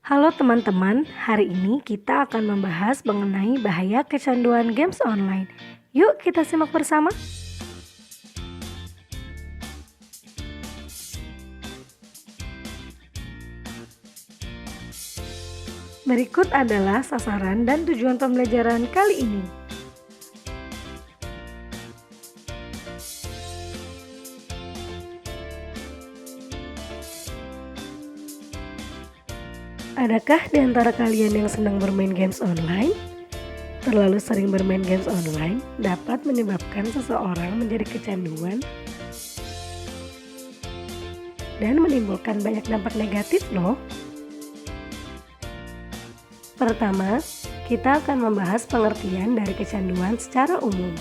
Halo teman-teman, hari ini kita akan membahas mengenai bahaya kecanduan games online. Yuk kita simak bersama. Berikut adalah sasaran dan tujuan pembelajaran kali ini. Adakah di antara kalian yang sedang bermain games online? Terlalu sering bermain games online dapat menyebabkan seseorang menjadi kecanduan dan menimbulkan banyak dampak negatif loh. Pertama, kita akan membahas pengertian dari kecanduan secara umum.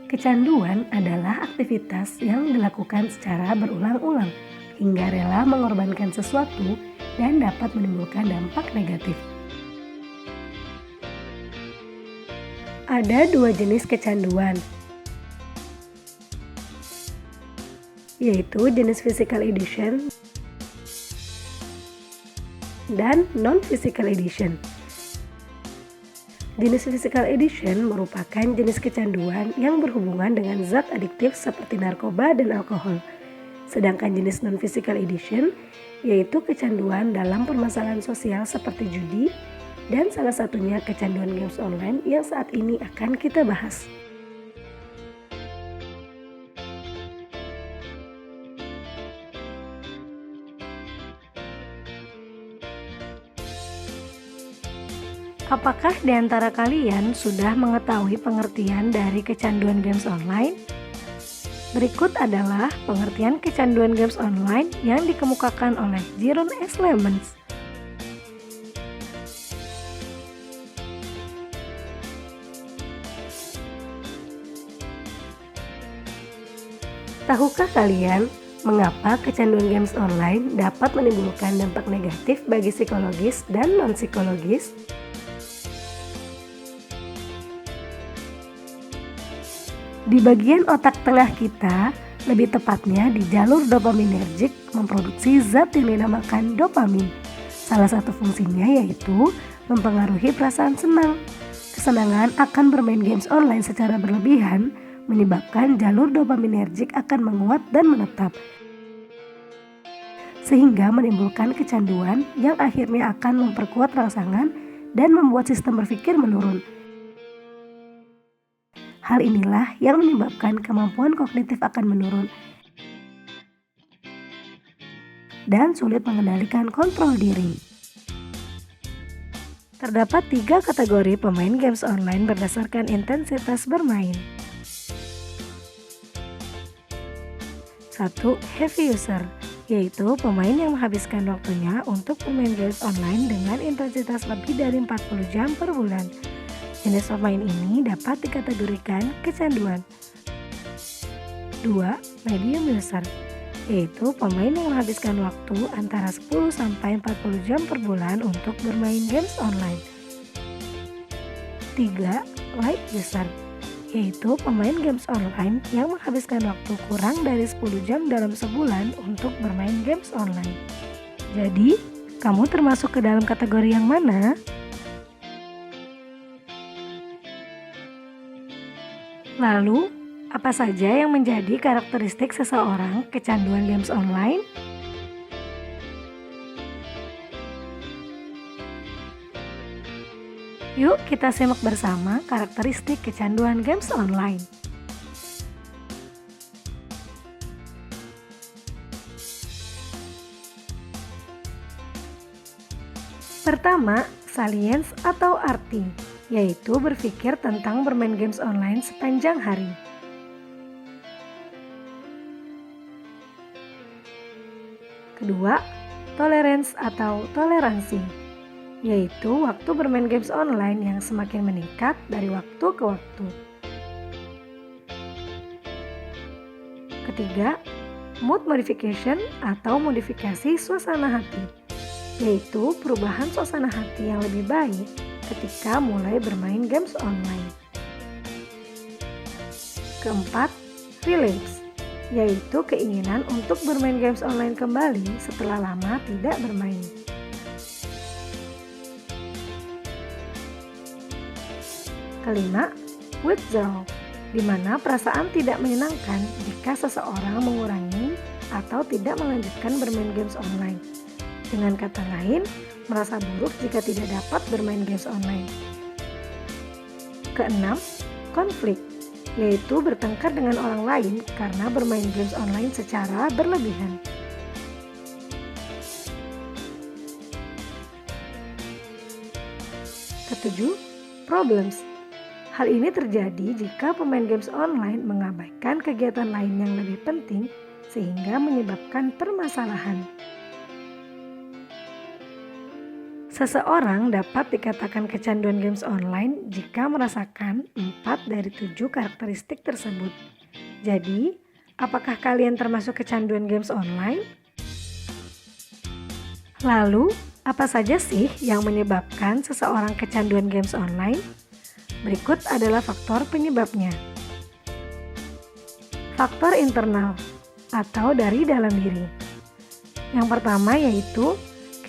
Kecanduan adalah aktivitas yang dilakukan secara berulang-ulang hingga rela mengorbankan sesuatu dan dapat menimbulkan dampak negatif. Ada dua jenis kecanduan, yaitu jenis physical addiction dan non-physical addiction. Jenis physical addiction merupakan jenis kecanduan yang berhubungan dengan zat adiktif seperti narkoba dan alkohol. Sedangkan jenis non-physical addiction yaitu kecanduan dalam permasalahan sosial seperti judi dan salah satunya kecanduan games online yang saat ini akan kita bahas. Apakah di antara kalian sudah mengetahui pengertian dari kecanduan games online? Berikut adalah pengertian kecanduan games online yang dikemukakan oleh Jeroen S. Leemans. Tahukah kalian mengapa kecanduan games online dapat menimbulkan dampak negatif bagi psikologis dan non-psikologis? Di bagian otak tengah kita, lebih tepatnya di jalur dopaminergic memproduksi zat yang dinamakan dopamin. Salah satu fungsinya yaitu mempengaruhi perasaan senang. Kesenangan akan bermain games online secara berlebihan menyebabkan jalur dopaminergic akan menguat dan menetap, sehingga menimbulkan kecanduan yang akhirnya akan memperkuat rangsangan dan membuat sistem berpikir menurun. Hal inilah yang menyebabkan kemampuan kognitif akan menurun dan sulit mengendalikan kontrol diri. Terdapat 3 kategori pemain games online berdasarkan intensitas bermain. 1. Heavy user, yaitu pemain yang menghabiskan waktunya untuk bermain games online dengan intensitas lebih dari 40 jam per bulan. Jenis pemain ini dapat dikategorikan kecanduan. 2. Medium user, yaitu pemain yang menghabiskan waktu antara 10-40 jam per bulan untuk bermain games online. 3. Light user, yaitu pemain games online yang menghabiskan waktu kurang dari 10 jam dalam sebulan untuk bermain games online. Jadi, kamu termasuk ke dalam kategori yang mana? Lalu, apa saja yang menjadi karakteristik seseorang kecanduan games online? Yuk kita simak bersama karakteristik kecanduan games online. Pertama, salience atau arti, yaitu berpikir tentang bermain games online sepanjang hari. Kedua, tolerance atau toleransi, yaitu waktu bermain games online yang semakin meningkat dari waktu ke waktu. Ketiga, mood modification atau modifikasi suasana hati, yaitu perubahan suasana hati yang lebih baik ketika mulai bermain games online. Keempat, relapse, yaitu keinginan untuk bermain games online kembali setelah lama tidak bermain. Kelima, withdrawal, di mana perasaan tidak menyenangkan jika seseorang mengurangi atau tidak melanjutkan bermain games online. Dengan kata lain, merasa buruk jika tidak dapat bermain games online. Keenam, konflik, yaitu bertengkar dengan orang lain karena bermain games online secara berlebihan. Ketujuh, problems. Hal ini terjadi jika pemain games online mengabaikan kegiatan lain yang lebih penting sehingga menyebabkan permasalahan. Seseorang dapat dikatakan kecanduan games online jika merasakan 4 dari 7 karakteristik tersebut. Jadi, apakah kalian termasuk kecanduan games online? Lalu, apa saja sih yang menyebabkan seseorang kecanduan games online? Berikut adalah faktor penyebabnya. Faktor internal atau dari dalam diri. Yang pertama yaitu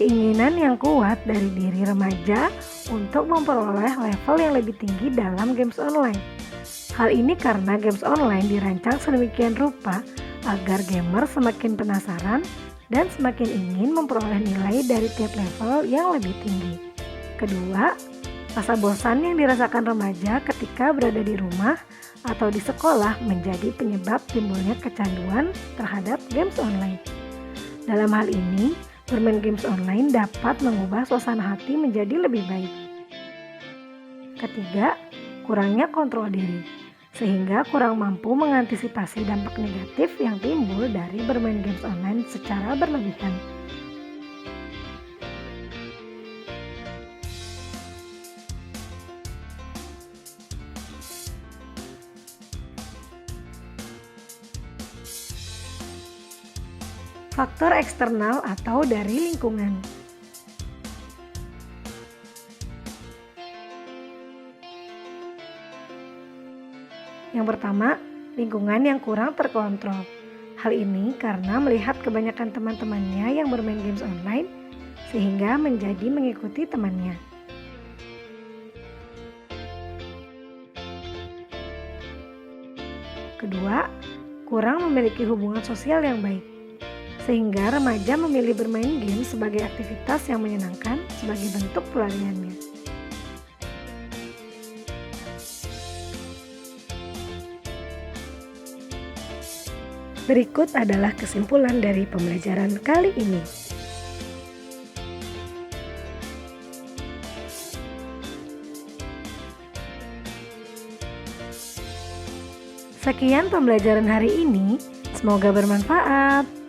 keinginan yang kuat dari diri remaja untuk memperoleh level yang lebih tinggi dalam games online. Hal ini karena games online dirancang sedemikian rupa agar gamer semakin penasaran dan semakin ingin memperoleh nilai dari tiap level yang lebih tinggi. Kedua, rasa bosan yang dirasakan remaja ketika berada di rumah atau di sekolah menjadi penyebab timbulnya kecanduan terhadap games online. Dalam hal ini, bermain games online dapat mengubah suasana hati menjadi lebih baik. Ketiga, kurangnya kontrol diri, sehingga kurang mampu mengantisipasi dampak negatif yang timbul dari bermain games online secara berlebihan. Faktor eksternal atau dari lingkungan. Yang pertama, lingkungan yang kurang terkontrol. Hal ini karena melihat kebanyakan teman-temannya yang bermain games online, sehingga menjadi mengikuti temannya. Kedua, kurang memiliki hubungan sosial yang baik, sehingga remaja memilih bermain game sebagai aktivitas yang menyenangkan sebagai bentuk pelariannya. Berikut adalah kesimpulan dari pembelajaran kali ini. Sekian pembelajaran hari ini, semoga bermanfaat.